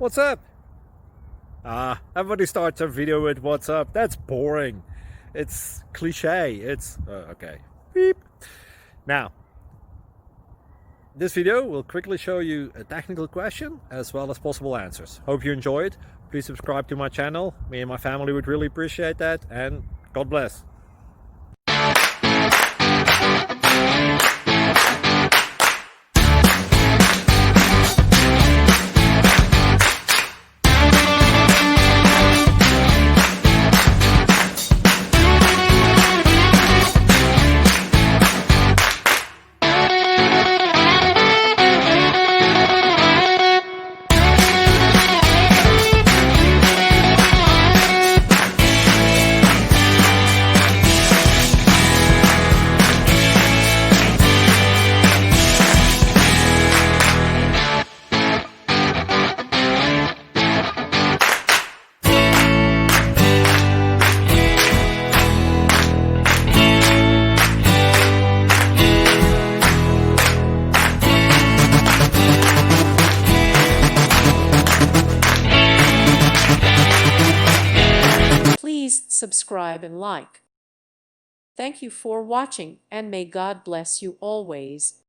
What's up? Everybody starts a video with what's up. That's boring. It's cliche. It's okay. Beep. Now, this video will quickly show you a technical question as well as possible answers. Hope you enjoyed. Please subscribe to my channel. Me and my family would really appreciate that, and God bless. Please subscribe and like. Thank you for watching, and may God bless you always.